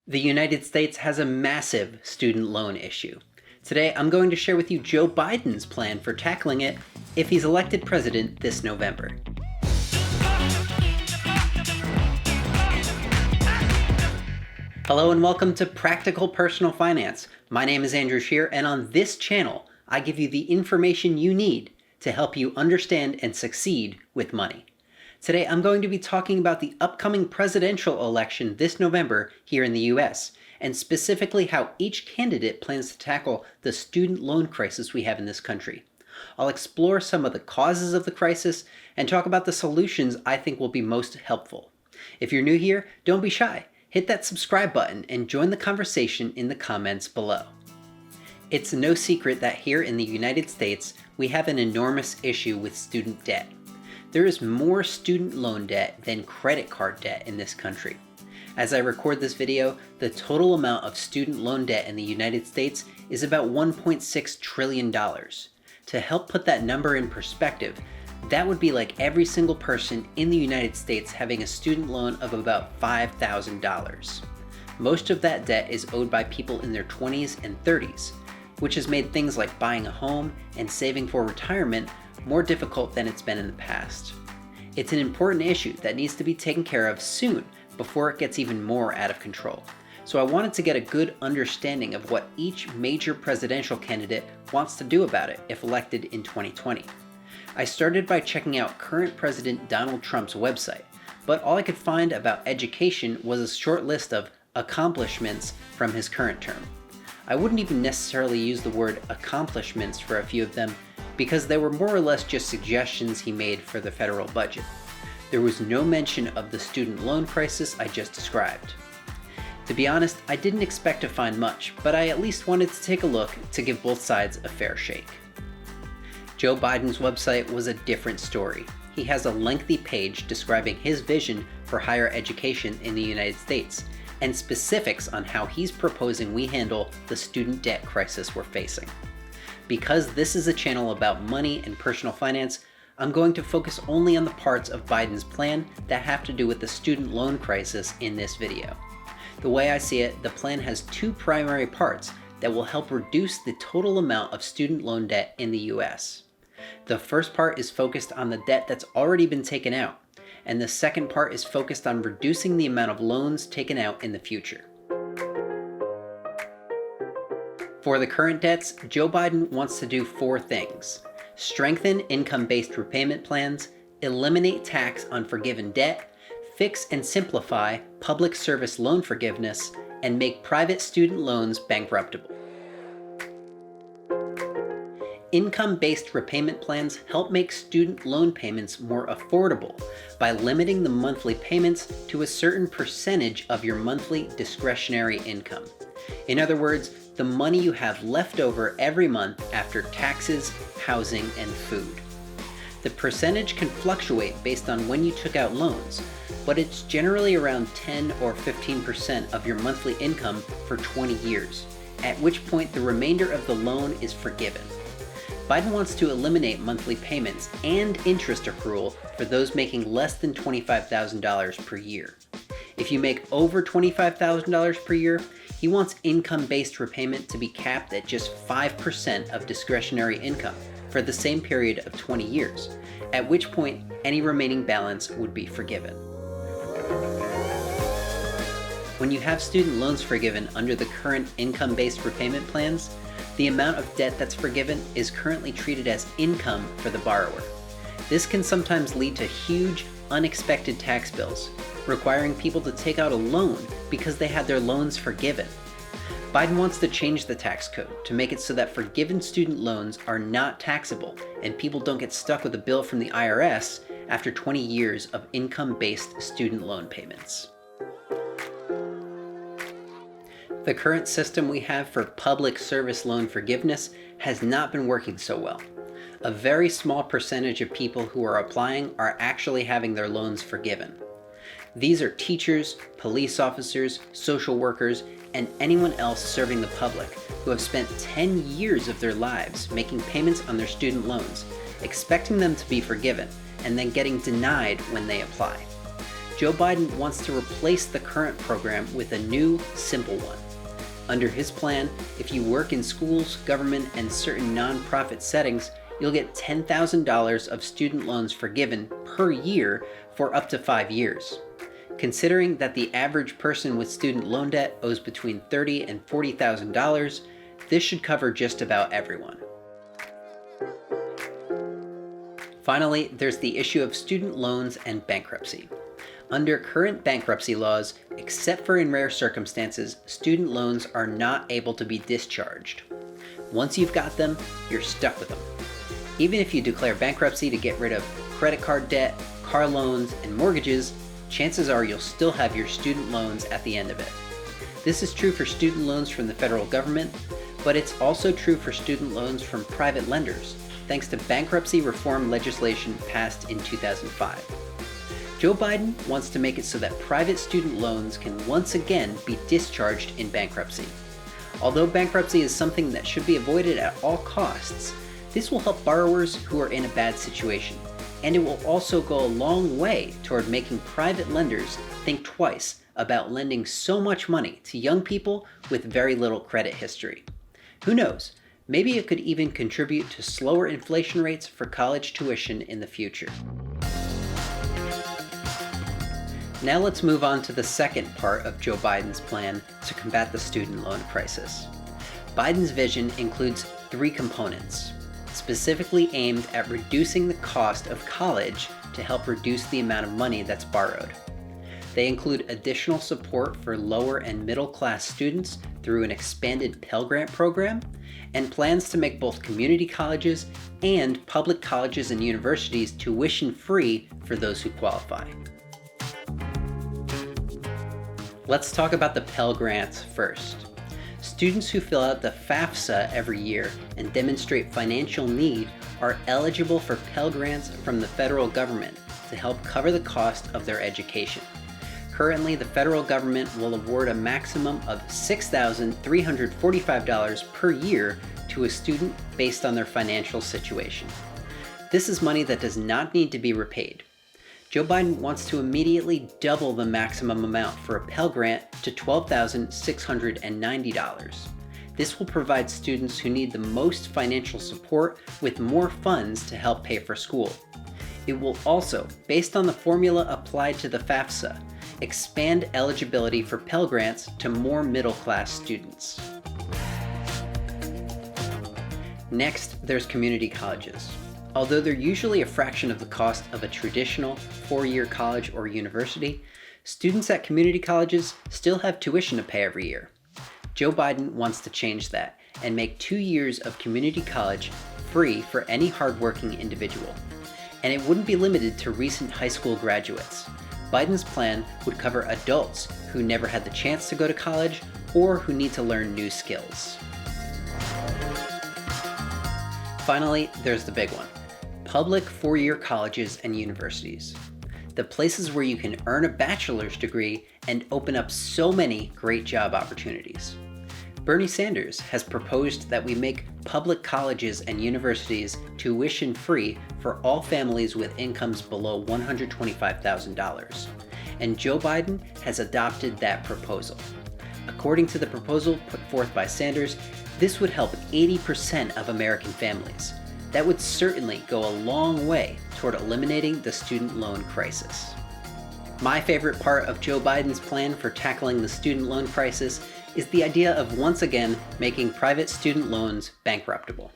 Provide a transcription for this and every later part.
The United States has a massive student loan issue. Today, I'm going to share with you Joe Biden's plan for tackling it if he's elected president this November. Hello and welcome to Practical Personal Finance. My name is Andrew Shear, and on this channel, I give you the information you need to help you understand and succeed with money. Today, I'm going to be talking about the upcoming presidential election this November here in the US, and specifically how each candidate plans to tackle the student loan crisis we have in this country. I'll explore some of the causes of the crisis and talk about the solutions I think will be most helpful. If you're new here, don't be shy. Hit that subscribe button and join the conversation in the comments below. It's no secret that here in the United States, we have an enormous issue with student debt. There is more student loan debt than credit card debt in this country. As I record this video, the total amount of student loan debt in the United States is about $1.6 trillion. To help put that number in perspective, that would be like every single person in the United States having a student loan of about $5,000. Most of that debt is owed by people in their 20s and 30s, which has made things like buying a home and saving for retirement more difficult than it's been in the past. It's an important issue that needs to be taken care of soon before it gets even more out of control. So I wanted to get a good understanding of what each major presidential candidate wants to do about it if elected in 2020. I started by checking out current President Donald Trump's website, but all I could find about education was a short list of accomplishments from his current term. I wouldn't even necessarily use the word accomplishments for a few of them because they were more or less just suggestions he made for the federal budget. There was no mention of the student loan crisis I just described. To be honest, I didn't expect to find much, but I at least wanted to take a look to give both sides a fair shake. Joe Biden's website was a different story. He has a lengthy page describing his vision for higher education in the United States and specifics on how he's proposing we handle the student debt crisis we're facing. Because this is a channel about money and personal finance, I'm going to focus only on the parts of Biden's plan that have to do with the student loan crisis in this video. The way I see it, the plan has two primary parts that will help reduce the total amount of student loan debt in the US. The first part is focused on the debt that's already been taken out, and the second part is focused on reducing the amount of loans taken out in the future. For the current debts, Joe Biden wants to do four things: strengthen income-based repayment plans, eliminate tax on forgiven debt, fix and simplify public service loan forgiveness, and make private student loans bankruptable. Income-based repayment plans help make student loan payments more affordable by limiting the monthly payments to a certain percentage of your monthly discretionary income. In other words, the money you have left over every month after taxes, housing, and food. The percentage can fluctuate based on when you took out loans, but it's generally around 10 or 15% of your monthly income for 20 years, at which point the remainder of the loan is forgiven. Biden wants to eliminate monthly payments and interest accrual for those making less than $25,000 per year. If you make over $25,000 per year, he wants income-based repayment to be capped at just 5% of discretionary income for the same period of 20 years, at which point any remaining balance would be forgiven. When you have student loans forgiven under the current income-based repayment plans, the amount of debt that's forgiven is currently treated as income for the borrower. This can sometimes lead to huge, unexpected tax bills, requiring people to take out a loan because they had their loans forgiven. Biden wants to change the tax code to make it so that forgiven student loans are not taxable and people don't get stuck with a bill from the IRS after 20 years of income-based student loan payments. The current system we have for public service loan forgiveness has not been working so well. A very small percentage of people who are applying are actually having their loans forgiven. These are teachers, police officers, social workers, and anyone else serving the public who have spent 10 years of their lives making payments on their student loans, expecting them to be forgiven, and then getting denied when they apply. Joe Biden wants to replace the current program with a new, simple one. Under his plan, if you work in schools, government, and certain nonprofit settings, you'll get $10,000 of student loans forgiven per year for up to 5 years. Considering that the average person with student loan debt owes between $30,000 and $40,000, this should cover just about everyone. Finally, there's the issue of student loans and bankruptcy. Under current bankruptcy laws, except for in rare circumstances, student loans are not able to be discharged. Once you've got them, you're stuck with them. Even if you declare bankruptcy to get rid of credit card debt, car loans, and mortgages, chances are you'll still have your student loans at the end of it. This is true for student loans from the federal government, but it's also true for student loans from private lenders, thanks to bankruptcy reform legislation passed in 2005. Joe Biden wants to make it so that private student loans can once again be discharged in bankruptcy. Although bankruptcy is something that should be avoided at all costs, this will help borrowers who are in a bad situation, and it will also go a long way toward making private lenders think twice about lending so much money to young people with very little credit history. Who knows? Maybe it could even contribute to slower inflation rates for college tuition in the future. Now let's move on to the second part of Joe Biden's plan to combat the student loan crisis. Biden's vision includes 3 components, specifically aimed at reducing the cost of college to help reduce the amount of money that's borrowed. They include additional support for lower and middle class students through an expanded Pell Grant program, and plans to make both community colleges and public colleges and universities tuition-free for those who qualify. Let's talk about the Pell Grants first. Students who fill out the FAFSA every year and demonstrate financial need are eligible for Pell Grants from the federal government to help cover the cost of their education. Currently, the federal government will award a maximum of $6,345 per year to a student based on their financial situation. This is money that does not need to be repaid. Joe Biden wants to immediately double the maximum amount for a Pell Grant to $12,690. This will provide students who need the most financial support with more funds to help pay for school. It will also, based on the formula applied to the FAFSA, expand eligibility for Pell Grants to more middle-class students. Next, there's community colleges. Although they're usually a fraction of the cost of a traditional 4-year college or university, students at community colleges still have tuition to pay every year. Joe Biden wants to change that and make 2 years of community college free for any hardworking individual. And it wouldn't be limited to recent high school graduates. Biden's plan would cover adults who never had the chance to go to college or who need to learn new skills. Finally, there's the big one. Public 4-year colleges and universities. The places where you can earn a bachelor's degree and open up so many great job opportunities. Bernie Sanders has proposed that we make public colleges and universities tuition-free for all families with incomes below $125,000. And Joe Biden has adopted that proposal. According to the proposal put forth by Sanders, this would help 80% of American families. That would certainly go a long way toward eliminating the student loan crisis. My favorite part of Joe Biden's plan for tackling the student loan crisis is the idea of once again making private student loans bankruptable.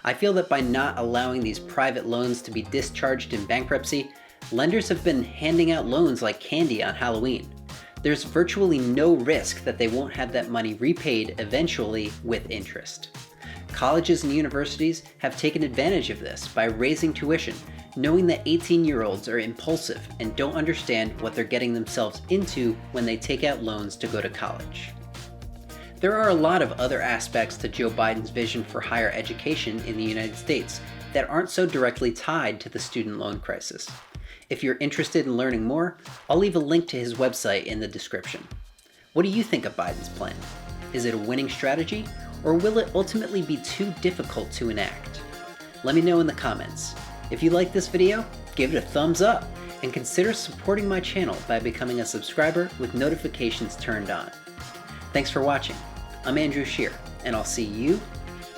I feel that by not allowing these private loans to be discharged in bankruptcy, lenders have been handing out loans like candy on Halloween. There's virtually no risk that they won't have that money repaid eventually with interest. Colleges and universities have taken advantage of this by raising tuition, knowing that 18-year-olds are impulsive and don't understand what they're getting themselves into when they take out loans to go to college. There are a lot of other aspects to Joe Biden's vision for higher education in the United States that aren't so directly tied to the student loan crisis. If you're interested in learning more, I'll leave a link to his website in the description. What do you think of Biden's plan? Is it a winning strategy, or will it ultimately be too difficult to enact? Let me know in the comments. If you like this video, give it a thumbs up, and consider supporting my channel by becoming a subscriber with notifications turned on. Thanks for watching. I'm Andrew Scheer, and I'll see you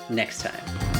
next time.